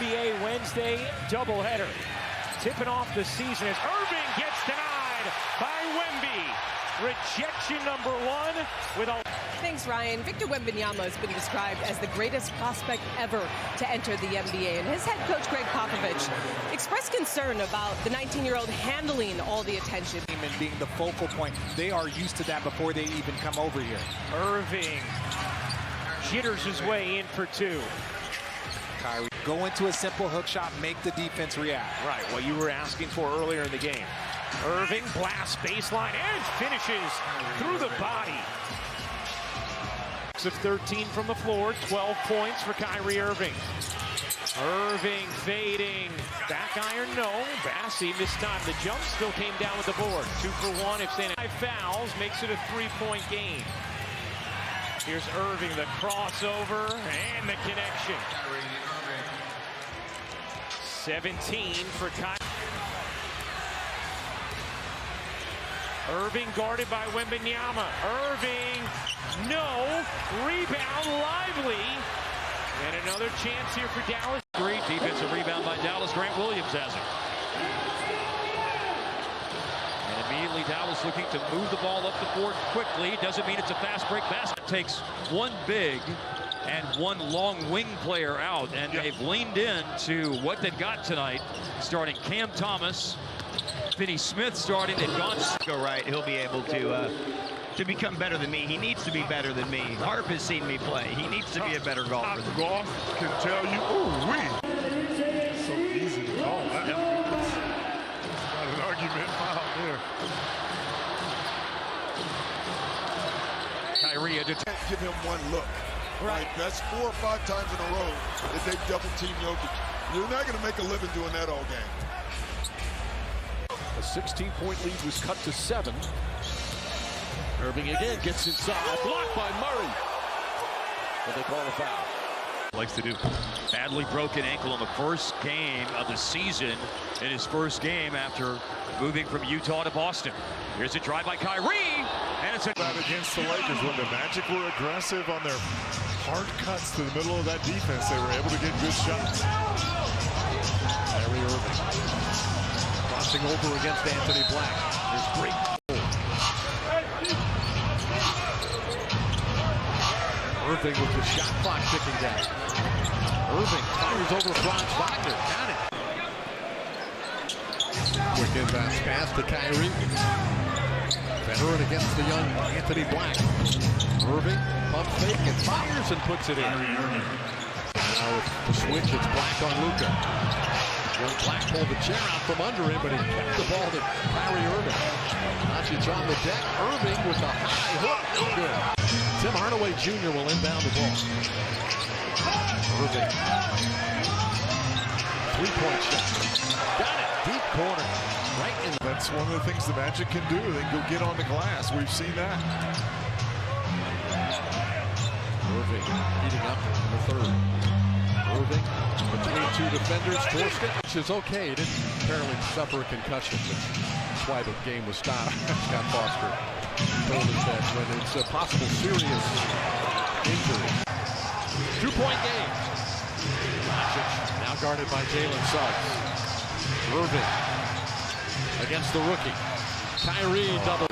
NBA Wednesday doubleheader. Tipping off the season as Irving gets denied by Wemby. Rejection number one with a... Thanks, Ryan. Victor Wembanyama has been described as the greatest prospect ever to enter the NBA. And his head coach, Greg Popovich, expressed concern about the 19-year-old handling all the attention. And being the focal point. They are used to that before they even come over here. Irving jitters his way in for two. Kyrie, go into a simple hook shot, make the defense react. Right, what you were asking for earlier in the game. Irving blasts baseline and finishes through the body. Of 13 from the floor, 12 points for Kyrie Irving. Irving fading. Back iron, no. Bassi this time. The jump still came down with the board. 2 for 1 if standing. 5 fouls makes it a 3-point game. Here's Irving, the crossover and the connection. 17 for Kyrie. Irving guarded by Wembanyama. Irving, no. Rebound, Lively. And another chance here for Dallas. Great defensive rebound by Dallas. Grant Williams has it. And immediately Dallas looking to move the ball up the court quickly. Doesn't mean it's a fast break basket. Takes one big and one long wing player out. And they've leaned in to what they've got tonight. Starting Cam Thomas. Finney Smith starting. They've gone go right. He'll be able to become better than me. He needs to be better than me. Harp has seen me play. He needs to be a better golfer. Golf can tell you, so easy to call that. It's not an argument foul there. Kyrie had to give him one look. Right. That's 4 or 5 times in a row that they double team Jokic. You're not going to make a living doing that all game. A 16-point lead was cut to 7. Irving again gets inside, blocked by Murray. But they call a foul. Likes to do. Badly broken ankle in the first game of the season. In his first game after moving from Utah to Boston. Here's a drive by Kyrie, and it's a... That against the Lakers when the Magic were aggressive on their hard cuts to the middle of that defense, they were able to get good shots. Kyrie Irving crossing over against Anthony Black. There's great. Irving with the shot clock ticking down. Irving fires over Franz Wagner. Got it. Quick inbound pass to Kyrie. Veteran against the young Anthony Black. Irving pump fake and fires and puts it in. Now with the switch, it's Black on Luka. Young Black pulled the chair out from under him, but he kept the ball to Kyrie Irving. Doncic on the deck. Irving with the high hook. No good. Tim Hardaway Jr. will inbound the ball. Irving. 3-point shot. Got it. Deep corner. Right in. That's one of the things the Magic can do. They can go get on the glass. We've seen that. Irving heating up in the third. Irving between 2 defenders. Forced it, which is okay. He didn't apparently suffer a concussion, but that's why the game was stopped. Scott Foster told us that when it's a possible serious injury. 2-point game. Doncic now guarded by Jalen Suggs. Irving against the rookie. Kyrie double.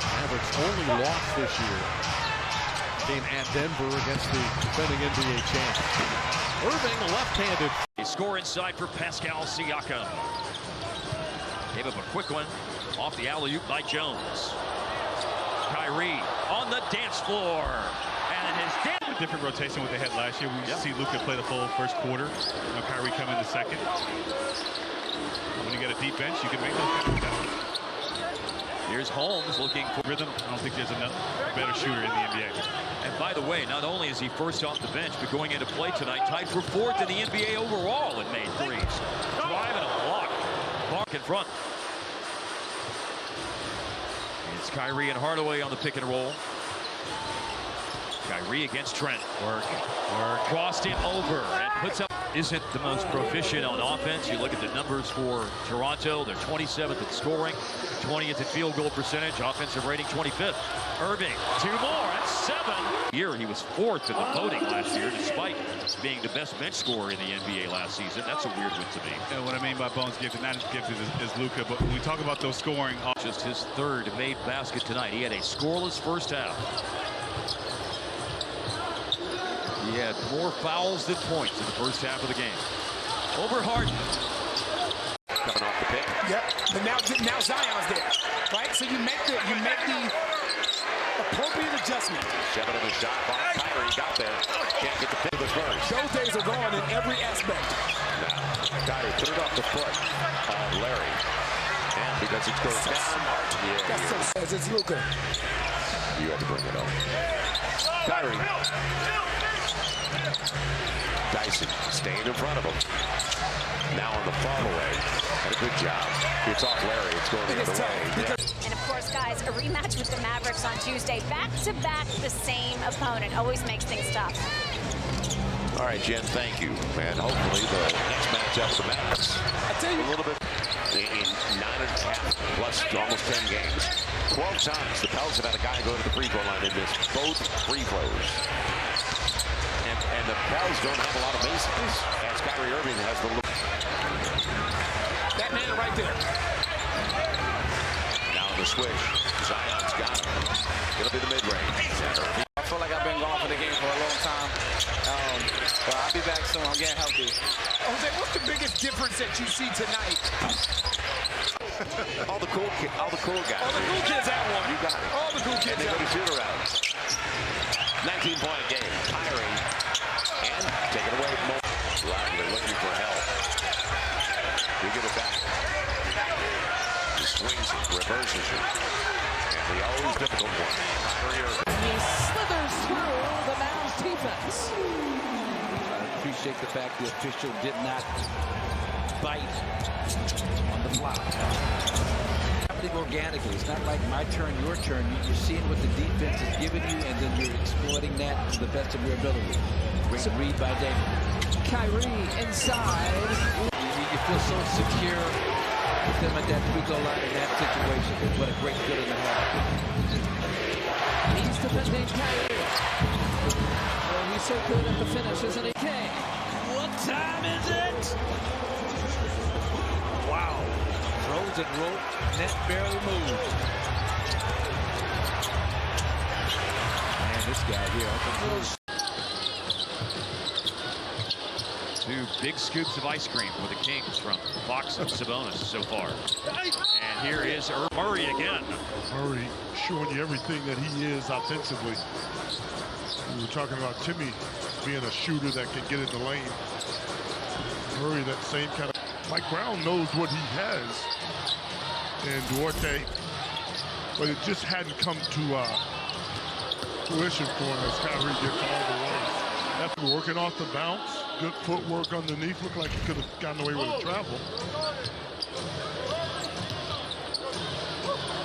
Mavericks only lost this year. Game at Denver against the defending NBA champs. Irving left-handed. They score inside for Pascal Siakam. Gave up a quick one off the alley-oop by Jones. Kyrie on the dance floor. And his different rotation what they had last year. We see Luka play the full first quarter. Kyrie come in the second. When you got a deep bench, you can make those kind of shots. Here's Holmes looking for rhythm. I don't think there's another better shooter in the NBA. And by the way, not only is he first off the bench, but going into play tonight, tied for 4th in the NBA overall in made threes. Drive and a block. Bark in front. It's Kyrie and Hardaway on the pick and roll. Kyrie against Trent. Work. Crossed him over and puts up. Isn't the most proficient on offense. You look at the numbers for Toronto. They're 27th in scoring, 20th in field goal percentage, offensive rating 25th. Irving, 2 more. 7. He was 4th in the voting last year, despite being the best bench scorer in the NBA last season. That's a weird one to me. And what I mean by Bones gifted, not as gifted as Luka, but when we talk about those scoring, just his 3rd made basket tonight. He had a scoreless first half. He had more fouls than points in the first half of the game. Over Harden. Coming off the pick. Yep. But now Zion's there, right? So you make the appropriate adjustment. 7 of the shot clock. Kyrie got there. Can't get the pick of the first. Those days are gone in every aspect. Now, Kyrie threw it off the foot of Larry. And because it goes down, That's so sad. It's Luka. You had to bring it up. Kyrie. Dyson staying in front of him. Now on the fall away. Had a good job. It's off Larry. It's going the other way. And of course, guys, a rematch with the Mavericks on Tuesday. Back-to-back, the same opponent. Always makes things tough. All right, Jen, thank you. And hopefully the next matchup for the Mavericks. I tell you, a little bit in 9.5 plus almost 10 games. 12 times the Pels have had a guy go to the free throw line and miss both free throws. And the Pels don't have a lot of bases, as Kyrie Irving has the look. that man right there. Now in the switch, Zion's got him. It'll be the mid-range. I feel like I've been gone for the game for a long time. But I'll be back soon. I'm getting healthy. Jose, what's the biggest difference that you see tonight? all the cool guys. All the cool kids have one. You got it. All the cool kids have one. They go to shoot-around. 19-point game. Kyrie. And take it away from Lively looking for help. We give it back. He swings it, reverses it. And the always difficult one. Kyrie Irving. He slithers through the Mavs defense. I appreciate the fact the official did not bite on the block. Happening organically. It's not like my turn, your turn. You're seeing what the defense is giving you, and then you're exploiting that to the best of your ability. Great read by David. Kyrie inside. You feel so secure with them at that free-throw line in that situation. What a great good in the half. He's defending Kyrie. Well, he's so good at the finish, isn't he? Okay. What time is it? Wow. Throws and rope. Net barely moves. Man, this guy here. Two big scoops of ice cream for the Kings from Fox and Sabonis so far. And here is Murray again. Murray showing you everything that he is offensively. We were talking about Timmy being a shooter that can get in the lane. Murray, that same kind of... Mike Brown knows what he has in Duarte, but it just hadn't come to fruition for him as Kyrie gets all the way. After working off the bounce, good footwork underneath, looked like he could have gotten away with a travel.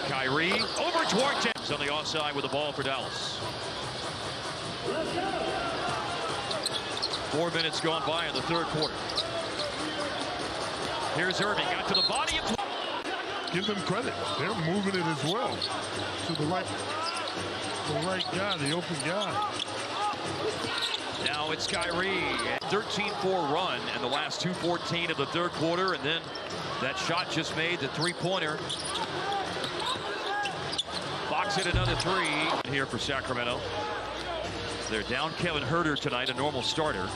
Kyrie over Duarte. On the offside with the ball for Dallas. 4 minutes gone by in the third quarter. Here's Irving, got to the body of... Give them credit. They're moving it as well to the right guy, the open guy. Now it's Kyrie, 13-4 run in the last 2:14 of the third quarter, and then that shot just made, the three-pointer. Fox hit another three here for Sacramento. They're down Kevin Huerter tonight, a normal starter.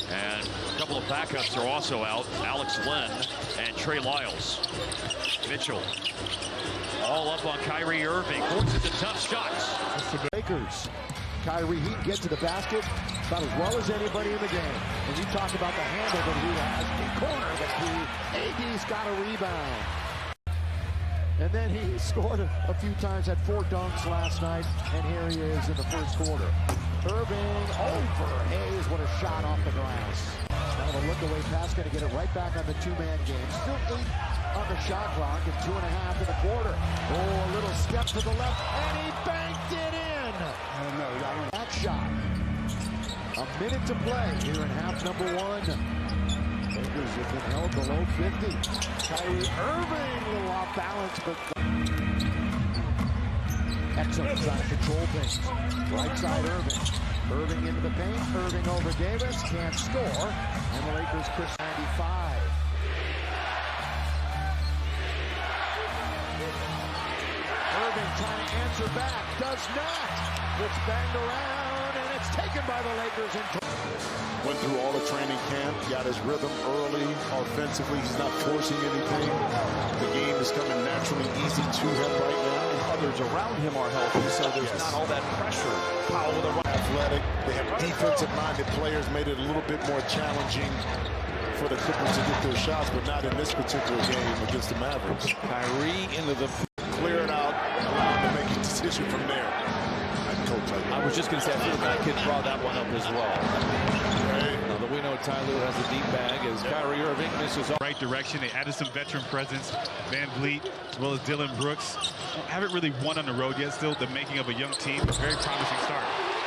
And a couple of backups are also out, Alex Len and Trey Lyles. Mitchell all up on Kyrie Irving, forces the tough shots. Lakers. Kyrie, he can get to the basket about as well as anybody in the game. And you talk about the handle that he has, the corner that AD's got a rebound. And then he scored a few times, had 4 dunks last night, and here he is in the first quarter. Irving over Hayes, what a shot off the glass. Kind of a look-away pass, going to get it right back on the two-man game. Still 8 on the shot clock and 2.5 in the quarter. Oh, a little step to the left, and he banked it in. Back shot. A minute to play here in half number 1. Lakers have been held below 50. Kyrie Irving, a little off balance, but Excellent trying to control things. Right side Irving. Irving into the paint. Irving over Davis. Can't score. And the Lakers push 95. Irving trying to answer back. Does not. It's banged around, and it's taken by the Lakers. Went through all the training camp, got his rhythm early. Offensively, he's not forcing anything. The game is coming naturally easy to him right now. And others around him are healthy, so there's not all that pressure. Powell with a right. Athletic. They have defensive-minded players, made it a little bit more challenging for the Clippers to get their shots, but not in this particular game against the Mavericks. Kyrie into the... Clear it out, allow him to make a decision from there. I was just going to say, I feel like I could draw that one up as well. Now that we know Ty Lue has a deep bag as Kyrie Irving misses off. Right direction. They added some veteran presence. Van Vliet, as well as Dylan Brooks. Haven't really won on the road yet. Still the making of a young team. A very promising start.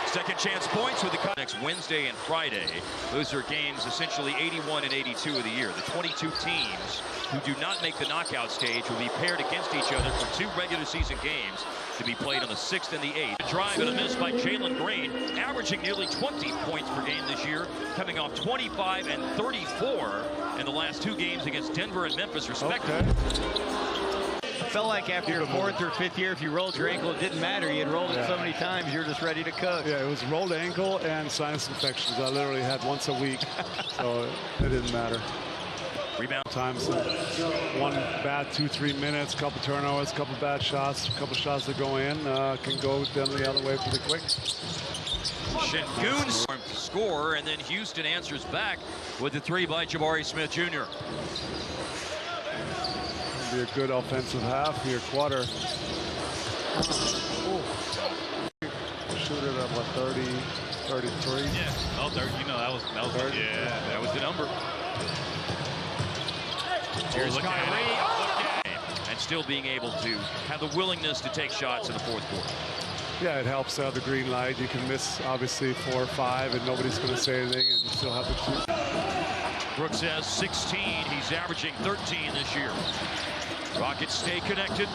Second chance points with the next Wednesday and Friday. Those are games essentially 81 and 82 of the year. The 22 teams who do not make the knockout stage will be paired against each other for 2 regular season games to be played on the 6th and the 8th. A drive and a miss by Jalen Green, averaging nearly 20 points per game this year, coming off 25 and 34 in the last 2 games against Denver and Memphis, respectively. Felt like after your 4th or 5th year, if you rolled your ankle, it didn't matter. You had rolled it so many times, you're just ready to cook. Yeah, it was rolled ankle and sinus infections. I literally had once a week, so it didn't matter. Rebound. Times one bad 2-3 minutes, couple turnovers, couple bad shots, couple shots that go in can go down the other way pretty quick. Şengün score, and then Houston answers back with the 3 by Jabari Smith Jr. Be a good offensive half here, quarter. Shoot it at what, 30, 33? Yeah. Oh, 30, you know, that was 30. Yeah, that was the number. Here's Kyrie. And still being able to have the willingness to take shots in the 4th quarter. Yeah, it helps to have the green light. You can miss, obviously, 4 or 5, and nobody's going to say anything, and you still have the 2. Brooks has 16. He's averaging 13 this year. Rockets stay connected.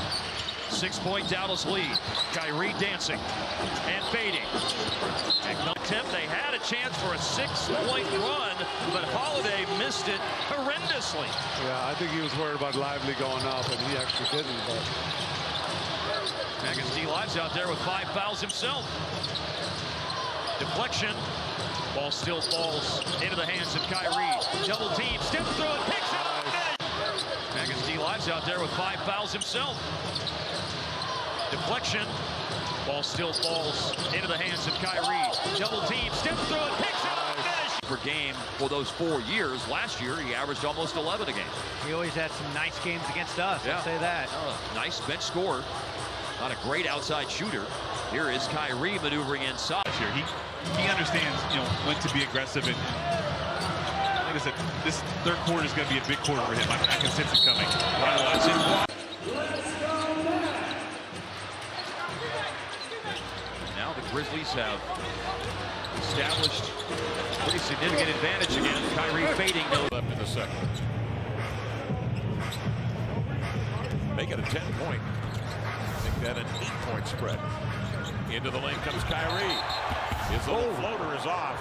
6-point Dallas lead. Kyrie dancing and fading. Attempt. They had a chance for a 6-point run, but Holiday missed it horrendously. Yeah, I think he was worried about Lively going up, and he actually didn't. But Agustin Lives out there with 5 fouls himself. Deflection. Ball still falls into the hands of Kyrie. Double team, steps through it, picks it up. Agustin Lives out there with 5 fouls himself. Deflection. Ball still falls into the hands of Kyrie. Double team, steps through it, picks it up, finish. Per game for those 4 years. Last year, he averaged almost 11 a game. He always had some nice games against us, Yeah. I'll say that. Nice bench scorer. Not a great outside shooter. Here is Kyrie maneuvering inside. Here, he understands, you know, when to be aggressive, and like I said, this 3rd quarter is going to be a big quarter for him. I can sense it coming. Now the Grizzlies have established a pretty significant advantage again. Kyrie fading. Left in the 2nd. Make it a 10-point. Make that an 8-point spread. Into the lane comes Kyrie. His little floater is off.